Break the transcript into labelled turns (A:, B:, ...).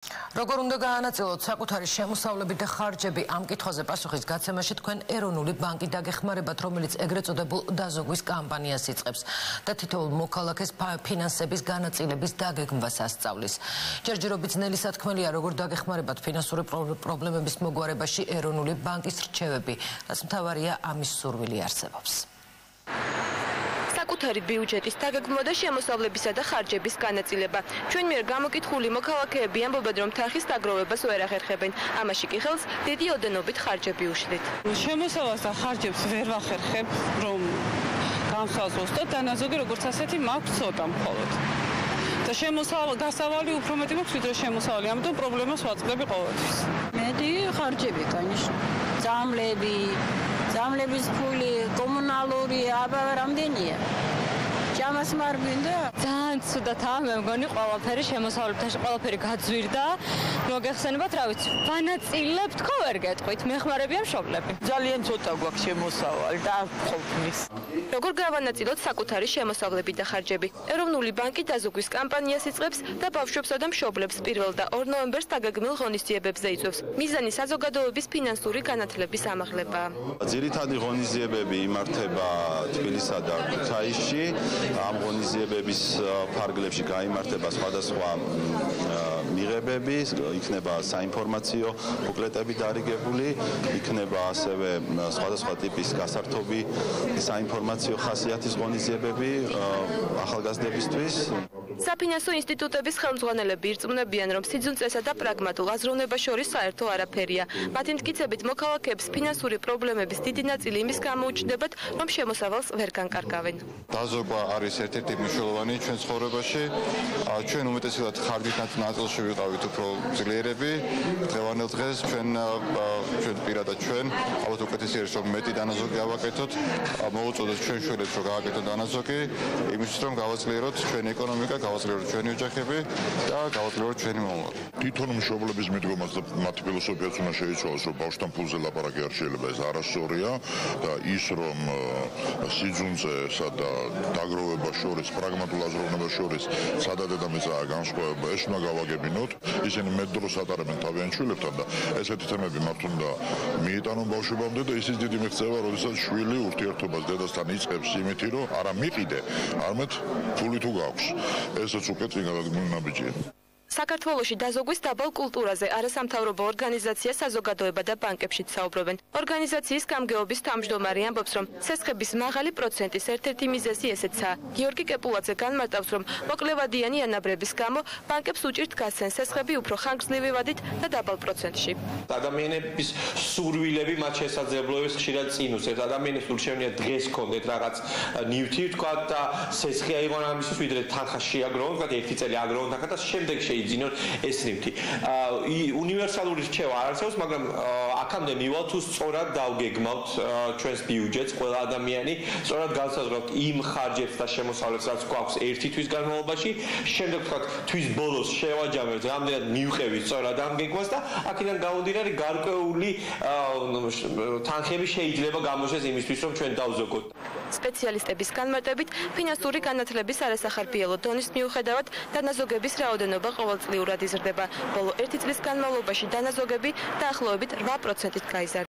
A: როგორ უნდა გაანაწილოთ საკუთარი შემოსავლები და ხარჯები ამ კითხვაზე პასუხის გაცემაში თქვენ ეროვნული ბანკი დაგეხმარებათ, რომელიც ეგრეთ წოდებულ დაზოგვის კამპანიას იწყებს და თითოეულ მოქალაქეს ფინანსების განაწილების დაგეგმვას ასწავლის. ჯერჯერობით ძნელი სათქმელია, როგორ დაგეხმარებათ ფინანსური პრობლემების მოგვარებაში ეროვნული ბანკის რჩევები, რაც მთავარია ამის სურვილი არსებობს.
B: საკუთარი ბიუჯეტის დაგეგმვა და შემოსავლებისა და ხარჯების განაწილება. ჩვენ მიერ გამოკითხული მოქალაქეები ამბობენ, რომ თანხის დაგროვებას ვერ ახერხებენ. ამაში კი ხელს დიდი ოდენობით ხარჯები უშლით.
C: შემოსავალს და ხარჯებს ვერ ვახერხებ, რომ განხაზოს და დანაზოგი როგორც ასეთი მაქვს ცოტა მხოლოდ. და გასავალი უფრო მეტი მაქვს, ვიდრე შემოსავალი. ამიტომ პრობლემას ვაწყდები ყოველთვის.
D: მეტი ხარჯები განიშნა. ძამლების ფული, კომუნალური, აბა რამდენია? ჯამას მარგვინდა?
E: ძალიან ცუდათაა, მე მგონი ყველაფერი შემოსავლებთან ყველაფერი გაძვირდა. მოგეხსენებათ, რა ვიცი, ვანაწილებთ, ხო ვერ გეტყვით, მეხმარებია მშობლები.
C: ძალიან ცოტა გვაქვს შემოსავალი და ყოფნის.
B: როგორ გავანაწილოთ საკუთარი შემოსავლები და ხარჯები? ეროვნული ბანკი დაზოგვის კამპანიას იწყებს და ბავშვებსა და მშობლებს 1 და 2 ნოემბერს დაგეგმილ ღონისძიებებზე იწვევს. მიზანი საზოგადოების ფინანსური განათლების ამაღლებაა.
F: ძირითადი ღონისძიებები იმართება თბილისსა და ქუთაისში. ამ ღონისძიებების ფარგლებში გაიმართება სხვადასხვა მიღებები, იქნება საინფორმაციო ბუკლეტები დარიგებული, იქნება ასევე სხვადასხვა ტიპის გასართობი საინფორმაციო ხასიათის ღონისძიებები ახალგაზრდებისთვის.
B: საფინანსო ინსტიტუტების ხელმძღვანელები ირწმუნებიან, რომ სიძუნწესა და პრაგმატულ აზროვნებას შორის საერთო არაფერია. მათი მტკიცებით მოქალაქეებს ფინანსური პრობლემების დიდი ნაწილი იმის გამოუჩნდებათ, რომ შემოსავალს ვერ განკარგავენ.
G: დაზოგვა არის ერთ-ერთი მნიშვნელოვანი ჩვენ ცხოვრებაში. ჩვენ უმეტესად ხარჯით ნაწილში ვიყავით უფრო ძლიერები. დღევანდელ დღეს ჩვენ პირადად ალბათ უკეთესი არის, რომ მეტი დანაზოგი ავაკეთოთ. მოუწოდოთ ჩვენ შვილებს, რომ გავაკეთოთ დანაზოგი, იმისთვის რომ გავაძლიეროთ ჩვენი ეკონომიკა, გავაძლიეროთ ჩვენი ოჯახები და გავაძლიეროთ ჩვენი მომავალი.
H: თვითონ მშობლების მიდგომას და მათი ფილოსოფიაც უნდა შეიცვალოს, რომ ბავშვთან ფულზე ლაპარაკი არ შეიძლება, ეს არასწორია და ის რომ სიძუნწესა და დაგროვებას შორის, პრაგმატულ აზროვნებას შორის სადადედამიწაა განსხვავება, ეს უნდა გავაგებინოთ. ისინი მეტ დროს ატარებენ თავიანთ შვილებთან და ესეთი თემები მათ უნდა მიიტანონ ბავშვებამდე და ისიც დიდი მიღწევა, როდესაც შვილი ურთიერთობას დედასთან იწყებს იმითი, რომ არა მიყიდე, არამედ ფული თუ გაქვს. ესეც უკვე წინ გადადგმული
B: საქართველოში დაზოგვის დაბალ კულტურაზე არასამთავრობო ორგანიზაცია საზოგადოება და ბანკებშიც საუბრობენ. ორგანიზაციის გამგეობის თავმჯდომარე ამბობს, რომ სესხების მაღალი პროცენტის ერთ-ერთი მიზეზი ესეცაა. გიორგი კეპულაძე განმარტავს, რომ მოკლევადიანი ანაბრების გამო ბანკებს უჭირთ გასცენ სესხები უფრო ხანგრძლივი ვადით და დაბალ პროცენტში.
I: ადამიანების სურვილები მათ შესაძლებლობებს ხშირად წინ უსწრებს. ადამიანებს ურჩევნია დღეს კონდეთ რაღაც ნივთი თქვა და სესხი აიღონ ამისთვის, ვიდრე თანხა შეაგროვონ, თქვა 1 წელი აგროვონ თანხა და შემდეგ იძინონ ეს ნივთი. უნივერსალური რჩევა არ არსებობს, მაგრამ აქამდე მივალ თუ სწორად დავგეგმავთ ჩვენს ბიუჯეტს, ყველა ადამიანი სწორად გავსაზღვრავთ იმ ხარჯებს და შემოსავლებს, რაც გვაქვს 1 თვის განმავლობაში, შემდეგ თქვა თვის ბოლოს შევაჯამებთ, რამდენად მივყევით სწორად ამ გეგმას და აქედან გამომდინარე გარკვეული თანხები შეიძლება გამოჩნდეს იმისთვის, რომ ჩვენ დავზოგოთ.
B: სპეციალისტების განმარტებით, ფინანსური განათლების არასახარბიელო დონის მიუხედავად, დანაზოგების რაოდენობა ყოველწლიურად იზრდება. ბოლო 1 წლის განმავლობაში დანაზოგები დაახლოებით 8%-ით გაიზარდა.